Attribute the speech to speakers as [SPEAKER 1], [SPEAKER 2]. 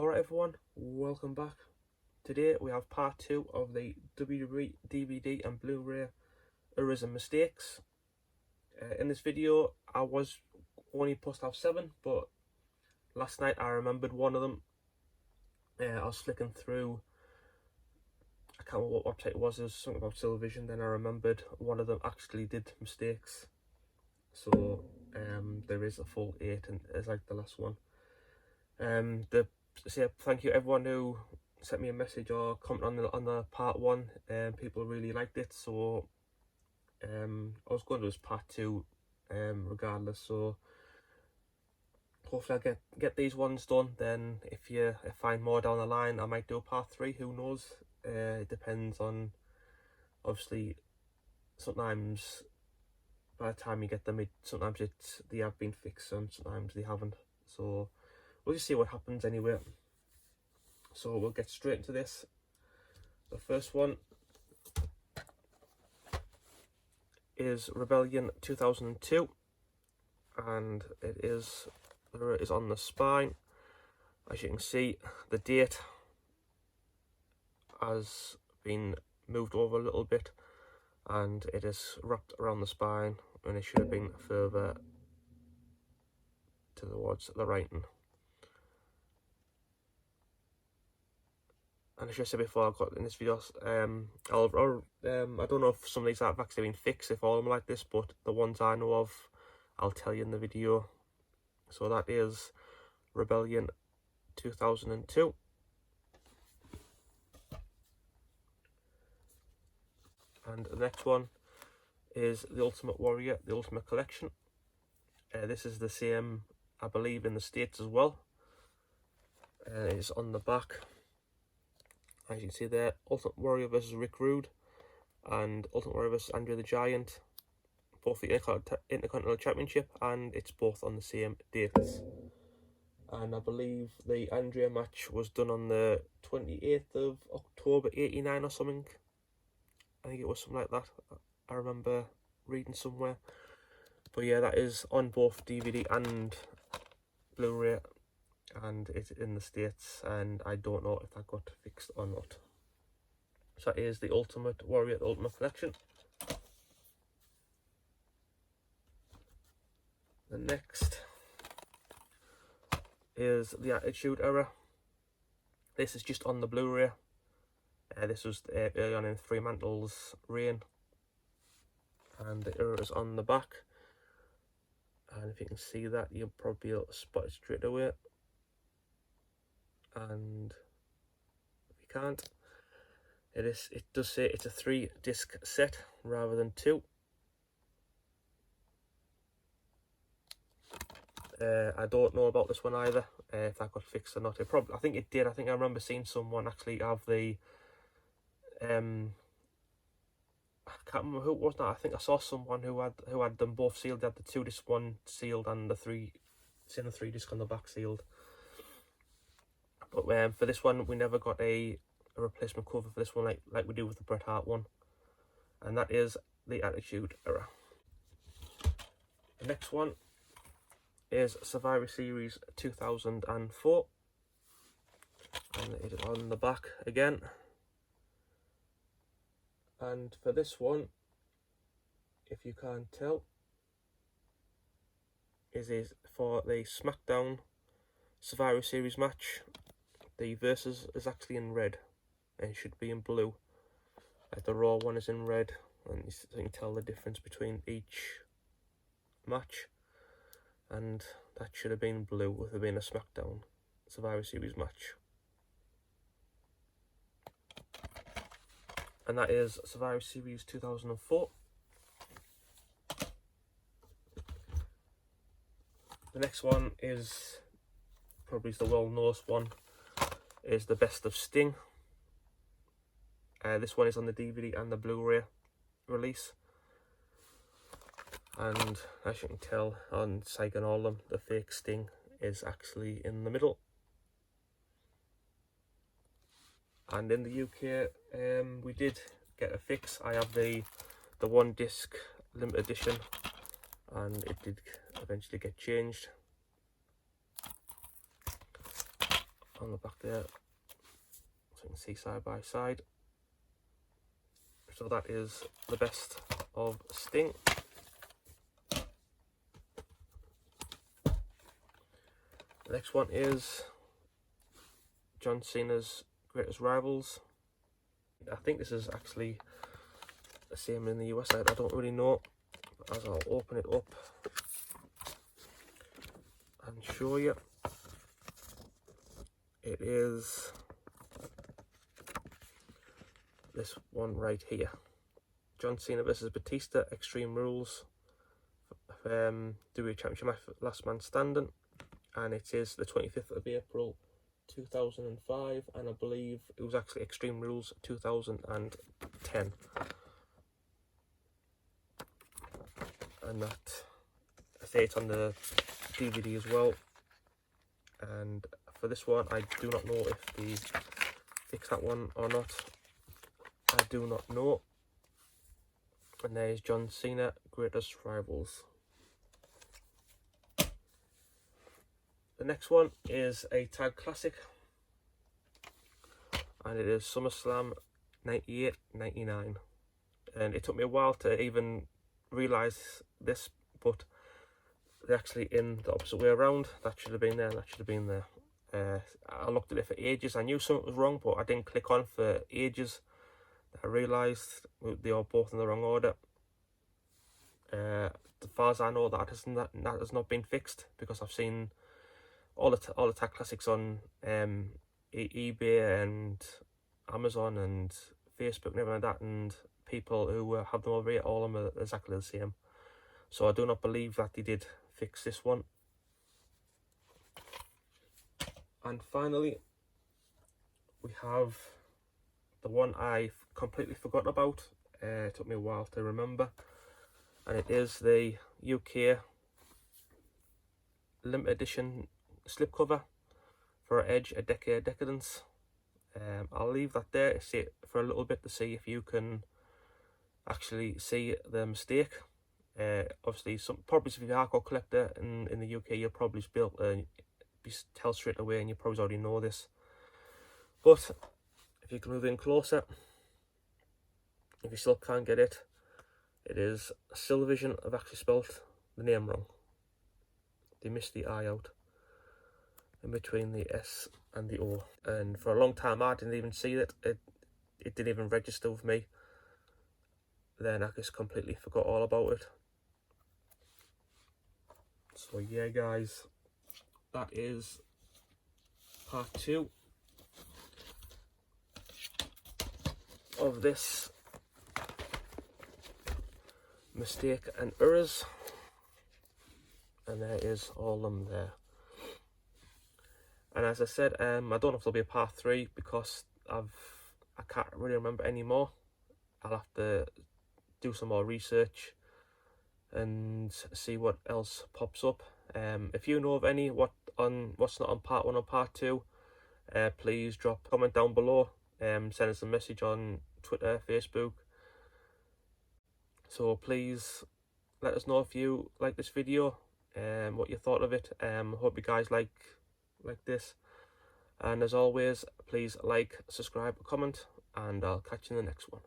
[SPEAKER 1] Alright everyone, welcome back. Today we have part 2 of the WWE DVD and Blu-ray errors and mistakes. In this video I was only supposed to have 7, but last night I remembered one of them. I was flicking through, I can't remember what website it was something about television, then I remembered one of them actually did mistakes. So there is a full 8 and it's like the last one. Say thank you everyone who sent me a message or comment on the part 1. People really liked it, so I was going to do this part 2 regardless. So hopefully I get these ones done. Then if I find more down the line, I might do a part 3. Who knows? It depends on, obviously, sometimes by the time you get them, sometimes they have been fixed and sometimes they haven't. So we'll just see what happens anyway. So we'll get straight into this. The first one is Rebellion 2002, and it is on the spine. As you can see, the date has been moved over a little bit, and it is wrapped around the spine, and it should have been further towards the writing. And as I said before, I got in this video, I don't know if some of these have actually been fixed, if all of them are like this, but the ones I know of, I'll tell you in the video. So that is Rebellion 2002. And the next one is The Ultimate Warrior, The Ultimate Collection. This is the same, I believe, in the States as well. It's on the back. As you can see there, Ultimate Warrior versus Rick Rude and Ultimate Warrior versus Andre the Giant, both the Intercontinental Championship, and it's both on the same dates. And I believe the Andre match was done on the 28th of October 89 or something. I think it was something like that. I remember reading somewhere. But yeah, that is on both DVD and Blu-ray, and it's in the States, and I don't know if that got fixed or not. So that is the Ultimate Warrior, the Ultimate Collection. The next is the Attitude Era. This is just on the Blu-ray. This was early on in Fremantle's reign, and the era is on the back. And if you can see that, you'll probably be able to spot it straight away. And if you can't, it does say it's a 3-disc set rather than 2. I don't know about this one either, if that got fixed or not. I think it did. I think I remember seeing someone actually have the I can't remember who it was now. I think I saw someone who had them both sealed. They had the 2-disc one sealed and the 3-disc on the back sealed. But for this one, we never got a replacement cover for this one like we do with the Bret Hart one. And that is the Attitude Era. The next one is Survivor Series 2004. And it is on the back again. And for this one, if you can't tell, is for the SmackDown Survivor Series match. The Versus is actually in red, and it should be in blue. The Raw one is in red, and you can tell the difference between each match. And that should have been blue with it being a SmackDown Survivor Series match. And that is Survivor Series 2004. The next one is probably the well-known one, is the Best of Sting. This one is on the DVD and the Blu-ray release. And as you can tell on Psych and all of them, the fake Sting is actually in the middle. And in the UK, we did get a fix. I have the 1-disc limited edition, and it did eventually get changed. on the back there, so you can see side by side. So that is the best of Sting. The next one is John Cena's Greatest Rivals. I think this is actually the same in the US, I don't really know. But as I'll open it up and show you, it is this one right here. John Cena versus Batista, Extreme Rules, WWE Championship match, Last Man Standing, and it is the 25th of April 2005, and I believe it was actually Extreme Rules 2010. And that, I say it's on the DVD as well. And for this one, I do not know if they fix that one or not. I do not know. And there's John Cena, Greatest Rivals. The next one is a tag classic, and it is SummerSlam 98-99. And it took me a while to even realise this, but they're actually in the opposite way around. That should have been there, that should have been there. I looked at it for ages. I knew something was wrong, but I didn't click on for ages. I realised they are both in the wrong order. As far as I know, that has not been fixed, because I've seen all the tag classics on eBay and Amazon and Facebook and everything like that, and people who have them over here, all of them are exactly the same. So I do not believe that they did fix this one. And finally, we have the one I completely forgot about. It took me a while to remember, and it is the UK limited edition slipcover for Edge, A Decade of Decadence. I'll leave that there to see for a little bit to see if you can actually see the mistake. Obviously, probably if you're a hardcore collector in the UK, you'll probably be able to tell straight away, and you probably already know this. But if you can move in closer, if you still can't get it, it is Silvision. I've actually spelt the name wrong. They missed the I out in between the S and the O, and for a long time I didn't even see it. It didn't even register with me. Then I just completely forgot all about it. So yeah, guys, that is part 2 of this mistake and errors, and there is all of them there. And as I said, I don't know if there'll be a part 3, because I can't really remember anymore. I'll have to do some more research and see what else pops up. If you know of any what's not on part 1 or part 2, please drop a comment down below. Send us a message on Twitter, Facebook. So please let us know if you like this video, what you thought of it. Hope you guys like this, and as always, please like, subscribe, comment, and I'll catch you in the next one.